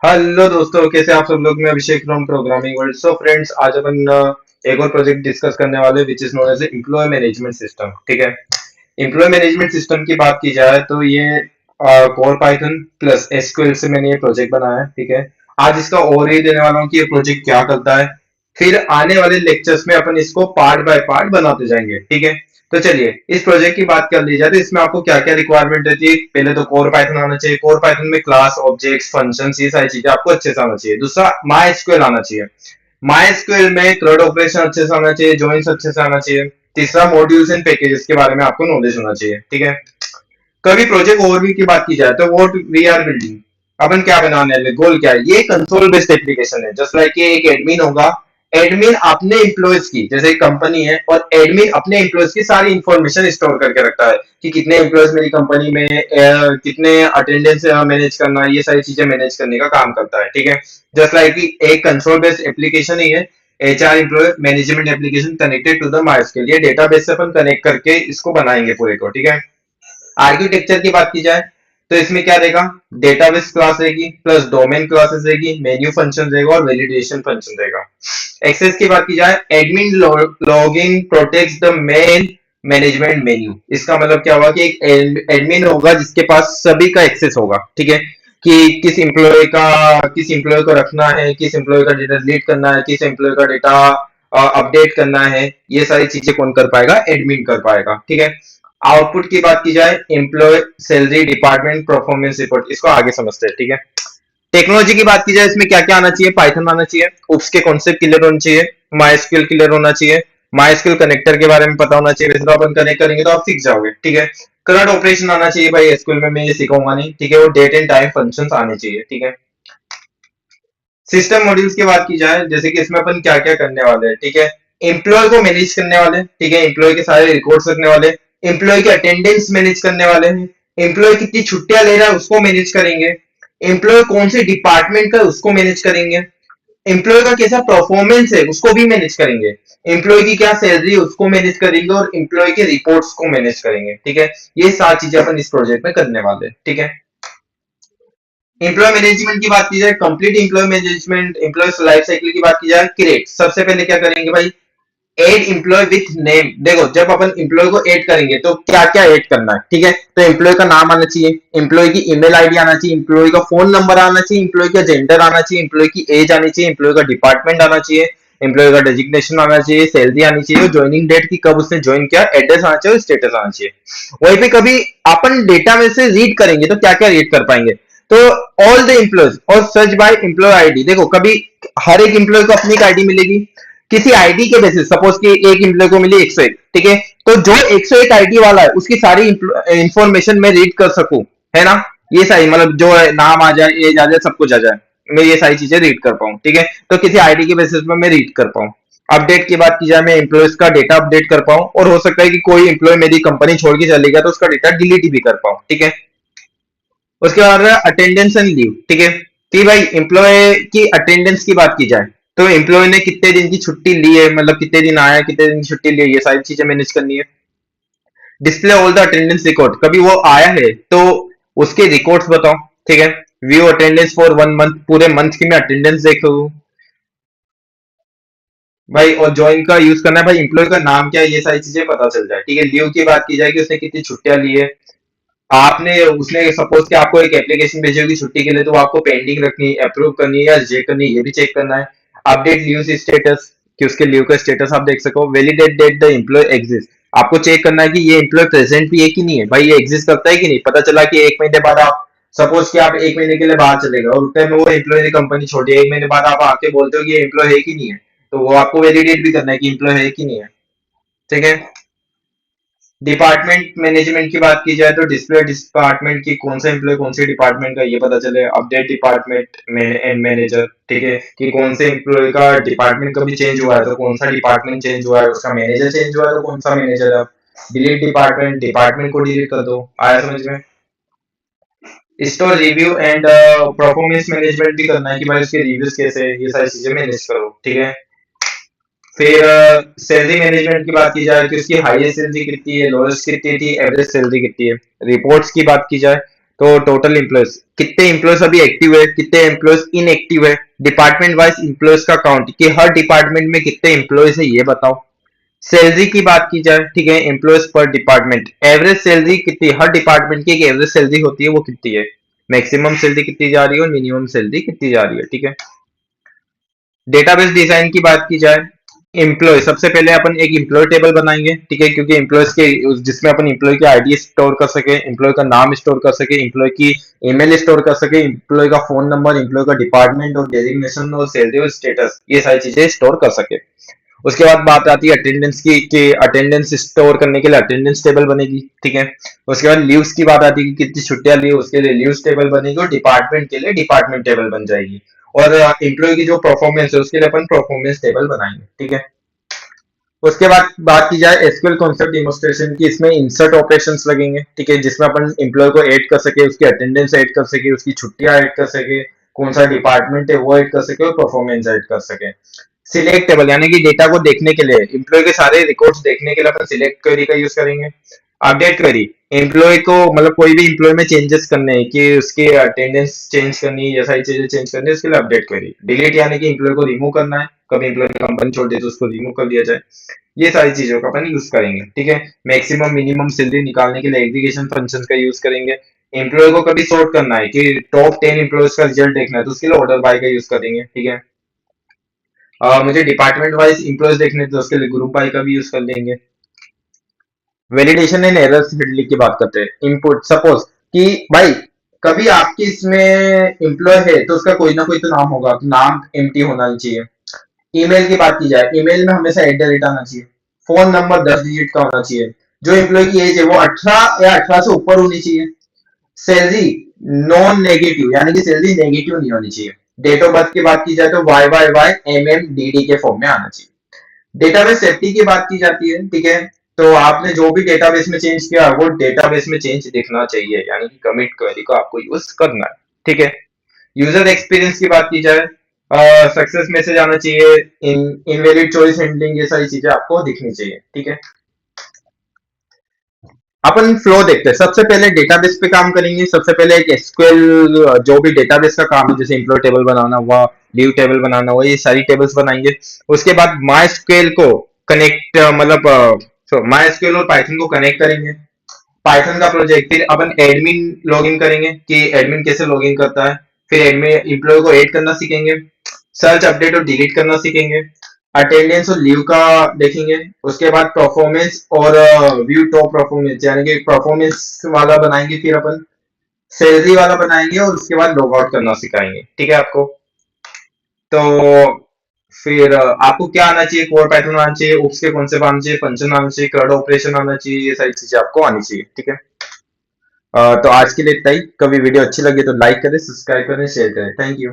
Hello दोस्तों, कैसे आप सब लोग। मैं Abhishek from programming world. So friends, आज अपन एक और प्रोजेक्ट डिस्कस करने वाले which is known as employ management system. ठीक है। एम्प्लॉय मैनेजमेंट सिस्टम की बात की जाए तो ये कोर पाइथन प्लस एसक्यूएल से मैंने ये प्रोजेक्ट बनाया है। ठीक है। आज इसका ओवरव्यू देने वाला हूँ कि ये प्रोजेक्ट क्या करता है। फिर आने वाले लेक्चर्स में अपन इसको पार्ट बाय पार्ट बनाते जाएंगे। ठीक है। तो चलिए इस प्रोजेक्ट की बात कर ली जाए तो इसमें आपको क्या क्या रिक्वायरमेंट रहती है। पहले तो कोर पाइथन आना चाहिए। कोर पाइथन में क्लास, ऑब्जेक्ट्स, फंक्शंस, ये सारी चीजें आपको अच्छे से आना चाहिए। दूसरा, माई एसक्यूएल आना चाहिए। माई एसक्यूएल में क्रड ऑपरेशन अच्छे से आना चाहिए, जॉइंस अच्छे से आना चाहिए। तीसरा, मॉड्यूल्स एंड पैकेजेस के बारे में आपको नॉलेज होना चाहिए। ठीक है। कभी प्रोजेक्ट ओवरव्यू की बात की जाए तो व्हाट वी आर बिल्डिंग, अपन क्या बनाने वाले, गोल क्या है। ये कंसोल बेस्ड एप्लीकेशन है। जस्ट लाइक ये एक एडमिन होगा। एडमिन अपने एम्प्लॉयज की, जैसे एक कंपनी है और एडमिन अपने एम्प्लॉयज की सारी इंफॉर्मेशन स्टोर करके रखता है कि कितने एम्प्लॉयज मेरी कंपनी में, कितने अटेंडेंस मैनेज करना है, ये सारी चीजें मैनेज करने का काम करता है। ठीक है। जस्ट लाइक एक कंसोल बेस्ड एप्लीकेशन ही है। HR employee management application connected to the MySQL, ये डेटाबेस से अपन कनेक्ट करके इसको बनाएंगे पूरे को। ठीक है। आर्किटेक्चर की बात की जाए तो इसमें क्या रहेगा, डेटाबेस क्लास रहेगी प्लस डोमेन क्लासेस रहेगी, मेन्यू फंक्शन रहेगा और वैलिडेशन फंक्शन रहेगा। एक्सेस की बात की जाए, admin login protects the main management menu. इसका मतलब क्या होगा कि एक एडमिन होगा जिसके पास सभी का एक्सेस होगा। ठीक है। कि किस एम्प्लॉय को रखना है, किस एम्प्लॉय का डेटा डिलीट करना है, किस एम्प्लॉय का डेटा अपडेट करना है, ये सारी चीजें कौन कर पाएगा, एडमिन कर पाएगा। ठीक है। आउटपुट की बात की जाए, employee salary department performance report, इसको आगे समझते हैं। ठीक है। टेक्नोलॉजी की बात की जाए, इसमें क्या क्या आना चाहिए, पाइथन आना चाहिए, उप्स के कॉन्सेप्ट क्लियर होना चाहिए, माइस्क्यूएल क्लियर होना चाहिए, माइस्क्यूएल कनेक्टर के बारे में पता होना चाहिए। वैसे तो अपन कनेक्ट करेंगे तो आप सीख जाओगे। ठीक है। करंट ऑपरेशन आना चाहिए भाई, एसक्यूएल में मैं ये सिखाऊंगा नहीं। ठीक है। और डेट एंड टाइम फंक्शंस आने चाहिए। ठीक है। सिस्टम मॉड्यूल्स की बात की जाए, जैसे कि इसमें अपन क्या क्या करने वाले हैं। ठीक है। एम्प्लॉय को मैनेज करने वाले। ठीक है। एम्प्लॉय के सारे रिकॉर्ड्स रखने वाले। एम्प्लॉय की अटेंडेंस मैनेज करने वाले हैं। एम्प्लॉय कितनी छुट्टियां ले रहा है उसको मैनेज करेंगे। एम्प्लॉय कौन से डिपार्टमेंट का है उसको मैनेज करेंगे। एम्प्लॉय का कैसा परफॉर्मेंस है उसको भी मैनेज करेंगे। एम्प्लॉय की क्या सैलरी है उसको मैनेज करेंगे और एम्प्लॉय के रिपोर्ट्स को मैनेज करेंगे। ठीक है। ये सारी चीजें अपन इस प्रोजेक्ट में करने वाले हैं। ठीक है। एम्प्लॉय मैनेजमेंट की बात की जाए, complete employee management, employee life cycle की बात की जाए, क्रिएट, सबसे पहले क्या करेंगे भाई, एड एम्प्लॉय विथ नेम। देखो, जब अपन एम्प्लॉय को ऐड करेंगे तो क्या क्या ऐड करना है। ठीक है। तो एम्प्लॉय का नाम आना चाहिए, एम्प्लॉय की ईमेल आईडी आना चाहिए, एम्प्लॉय का फोन नंबर आना चाहिए, एम्प्लॉय का जेंडर आना चाहिए, एम्प्लॉय की एज आनी चाहिए, एम्प्लॉय का डिपार्टमेंट आना चाहिए, एम्प्लॉय का डेजिग्नेशन आना चाहिए, सैलरी आनी चाहिए, ज्वाइनिंग डेट की कब उसने ज्वाइन किया, एड्रेस आना चाहिए, स्टेटस आना चाहिए। वहीं पे कभी अपन डेटा में से रीड करेंगे तो क्या क्या रीड कर पाएंगे, तो ऑल द एम्प्लॉयज और सर्च बाय एम्प्लॉय आईडी। देखो, कभी हर एक एम्प्लॉय को अपनी एक आईडी मिलेगी किसी आईडी के बेसिस। सपोज कि एक एम्प्लॉय को मिली 101। ठीक है। तो जो 101 आईडी वाला है उसकी सारी इंफॉर्मेशन मैं रीड कर सकूं, है ना। ये सारी मतलब जो है, नाम आ जाए, एज आ जाए, सब कुछ आ जाए, मैं ये सारी चीजें रीड कर पाऊं। ठीक है। तो किसी आईडी के बेसिस पे मैं रीड कर पाऊं। अपडेट की बात की जाए, मैं एम्प्लॉयज का डेटा अपडेट कर पाऊं और हो सकता है कि कोई एम्प्लॉय मेरी कंपनी छोड़ के चले गया तो उसका डेटा डिलीट भी कर पाऊं। ठीक है। उसके बाद अटेंडेंस एंड लीव। ठीक है। कि भाई एम्प्लॉय की अटेंडेंस की बात की जाए तो एम्प्लॉय ने कितने दिन की छुट्टी ली है, मतलब कितने दिन आया, कितने दिन की छुट्टी ली है, ये सारी चीजें मैनेज करनी है। Display all the attendance record, कभी वो आया है तो उसके रिकॉर्ड्स बताओ। ठीक है। व्यू अटेंडेंस फॉर 1 मंथ, पूरे मंथ की मैं अटेंडेंस देख लूँ भाई। और ज्वाइन का यूज करना है भाई, एम्प्लॉय का नाम क्या है, ये सारी चीजें पता चल जाए। ठीक है। लीव की बात की जाए कि उसने कितनी छुट्टियां ली है। आपने उसने सपोज कि आपको एक एप्लीकेशन भेजी होगी छुट्टी के लिए, तो आपको पेंडिंग रखनी है, अप्रूव करनी है या रिजेक्ट करनी है, ये भी चेक करना है। अपडेट लीव स्टेटस, कि उसके लीव का स्टेटस आप देख सको। Validate that the employee exist, आपको चेक करना है कि ये एम्प्लॉय प्रेजेंट भी है कि नहीं है भाई, ये एग्जिस्ट करता है कि नहीं। पता चला कि 1 महीने बाद आप, सपोज कि आप 1 महीने के लिए बाहर चले गए और उतने में वो एम्प्लॉय ने कंपनी छोड़ी है, 1 महीने बाद आप आके बोलते हो कि ये एम्प्लॉय है कि नहीं है, तो वो आपको वैलिडेट भी करना है कि एम्प्लॉय है कि नहीं है। ठीक है। डिपार्टमेंट मैनेजमेंट की बात की जाए तो डिस्प्ले डिपार्टमेंट की कौन सा एम्प्लॉय कौन से डिपार्टमेंट का, ये पता चले। अपडेट डिपार्टमेंट में एंड मैनेजर। ठीक है। कि कौन से एम्प्लॉय का डिपार्टमेंट कभी चेंज हुआ है तो कौन सा डिपार्टमेंट चेंज हुआ है, उसका मैनेजर चेंज हुआ है तो कौन सा मैनेजर है। डिलीट डिपार्टमेंट, डिपार्टमेंट को डिलीट कर दो। आया समझ में। Store review and performance management भी करना है कि भाई उसके रिव्यूज कैसे हैं, ये सारी चीजें मैनेज करो। ठीक है। फिर सैलरी मैनेजमेंट की बात की जाए कि उसकी हाईएस्ट सैलरी कितनी है, लोएस्ट कितनी थी, एवरेज सैलरी कितनी है। रिपोर्ट्स की बात की जाए तो टोटल एम्प्लॉयज, कितने एम्प्लॉयज अभी एक्टिव है, कितने एम्प्लॉयज इनएक्टिव है, डिपार्टमेंट वाइज एम्प्लॉयज का काउंट कि हर डिपार्टमेंट में कितने एम्प्लॉयज है ये बताओ। सैलरी की बात की जाए, ठीक है, एम्प्लॉयज पर डिपार्टमेंट एवरेज सैलरी कितनी, हर डिपार्टमेंट की एक एवरेज सैलरी होती है, वो कितनी है, मैक्सिमम सैलरी कितनी जा रही है और मिनिमम सैलरी कितनी जा रही है, ठीक है। डेटाबेस डिजाइन की बात की जाए, एम्प्लॉय सबसे पहले अपन एक एम्प्लॉय टेबल बनाएंगे, ठीक है, क्योंकि एम्प्लॉयज के जिसमें अपन एम्प्लॉय की आईडी स्टोर कर सके, एम्प्लॉय का नाम स्टोर कर सके, एम्प्लॉय की ईमेल स्टोर कर सके, एम्प्लॉय का फोन नंबर, एम्प्लॉय का डिपार्टमेंट और डेजिग्नेशन और सैलरी और स्टेटस, ये सारी चीजें स्टोर कर सके। उसके बाद बात आती है अटेंडेंस की कि अटेंडेंस स्टोर करने के लिए अटेंडेंस टेबल बनेगी, ठीक है। उसके बाद लीव्स की बात आती है कि कितनी छुट्टियां ली उसके लिए लीव्स टेबल बनेगी, और डिपार्टमेंट के लिए डिपार्टमेंट टेबल बन जाएगी। और एम्प्लॉय की जो परफॉर्मेंस है उसके लिए अपन परफॉर्मेंस टेबल बनाएंगे, ठीक है। उसके बाद बात की जाए एसक्यूएल कॉन्सेप्ट डेमोन्स्ट्रेशन की, इसमें इंसर्ट ऑपरेशंस लगेंगे, ठीक है, जिसमें अपन एम्प्लॉय को ऐड कर सके, उसकी अटेंडेंस ऐड कर सके, उसकी छुट्टियां ऐड कर सके, कौन सा डिपार्टमेंट है वो ऐड कर सके और परफॉर्मेंस ऐड कर सके। सिलेक्ट टेबल यानी कि डेटा को देखने के लिए, एम्प्लॉय के सारे रिकॉर्ड्स देखने के लिए अपन सिलेक्ट क्वेरी का यूज करेंगे। अपडेट क्वेरी, एम्प्लॉय को मतलब कोई भी एम्प्लॉय में चेंजेस करने हैं कि उसकी अटेंडेंस चेंज करनी है, ये सारी चीजें चेंज करनी है, उसके लिए अपडेट क्वेरी। डिलीट यानी कि एम्प्लॉय को रिमूव करना है, कभी एम्प्लॉय कंपनी छोड़ दे तो उसको रिमूव कर दिया जाए, ये सारी चीजों का अपन यूज करेंगे, ठीक है। मैक्सिमम मिनिमम सैलरी निकालने के लिए एग्रीगेशन फंक्शन का यूज करेंगे। एम्प्लॉय को कभी सॉर्ट करना है कि टॉप 10 एम्प्लॉयज का रिजल्ट देखना है तो उसके लिए ऑर्डर बाय का यूज करेंगे, ठीक है। मुझे डिपार्टमेंट वाइज एम्प्लॉयज देखने तो उसके लिए ग्रुप बाय का भी यूज कर लेंगे। वैलिडेशन एंड एरर्स हैंडलिंग की बात करते हैं। इनपुट सपोज कि भाई कभी आपके इसमें एम्प्लॉय है तो उसका कोई ना कोई तो नाम होगा, तो नाम एम्प्टी होना नहीं चाहिए। ईमेल की बात की जाए, ईमेल में हमेशा एट द रेट आना चाहिए। फोन नंबर 10 डिजिट का होना चाहिए। जो एम्प्लॉय की एज है वो 18 या 18 से ऊपर होनी चाहिए। सैलरी नॉन नेगेटिव यानी कि सैलरी नेगेटिव नहीं होनी चाहिए। डेट ऑफ बर्थ की बात की जाए तो Y Y Y M M D D के फॉर्म में आना चाहिए। डेटाबेस सेफ्टी की बात की जाती है, ठीक है, तो आपने जो भी डेटाबेस में चेंज किया वो डेटाबेस में चेंज दिखना चाहिए, यानी कि कमिट क्वेरी को आपको यूज करना है, ठीक है। यूजर एक्सपीरियंस की बात की जाए, सक्सेस मैसेज आना चाहिए, इनवैलिड चॉइस हैंडलिंग, ये सारी चीजें आपको दिखनी चाहिए, ठीक है। अपन फ्लो देखते हैं। सबसे पहले डेटाबेस पे काम करेंगे। सबसे पहले एक एसक्यूएल जो भी डेटाबेस का काम है, जैसे एम्प्लॉय टेबल बनाना हुआ, लीव टेबल बनाना हुआ, ये सारी टेबल्स बनाएंगे। उसके बाद माई एसक्यूएल को कनेक्ट मतलब माई एसक्यूएल और पाइथन को कनेक्ट करेंगे। पाइथन का प्रोजेक्ट, फिर अपन एडमिन लॉगिन करेंगे कि एडमिन कैसे लॉगिन करता है। फिर एडमिन एम्प्लॉय को ऐड करना सीखेंगे। सर्च अपडेट और डिलीट करना सीखेंगे। अटेंडेंस और लीव का देखेंगे। उसके बाद परफॉर्मेंस और व्यू टॉप परफॉर्मेंस यानी कि परफॉर्मेंस वाला बनाएंगे। फिर अपन सैलरी वाला बनाएंगे और उसके बाद लॉग आउट करना सिखाएंगे, ठीक है आपको। तो फिर आपको क्या आना चाहिए, कोर पैटर्न आना चाहिए, उप्स के कॉन्सेप्ट आना चाहिए, फंक्शन आना चाहिए, कर्ड ऑपरेशन आना चाहिए, ये सारी चीजें आपको आनी चाहिए, ठीक है। तो आज के लिए इतना ही। कभी वीडियो अच्छी लगी तो लाइक करें, सब्सक्राइब करें, शेयर करें। Thank you.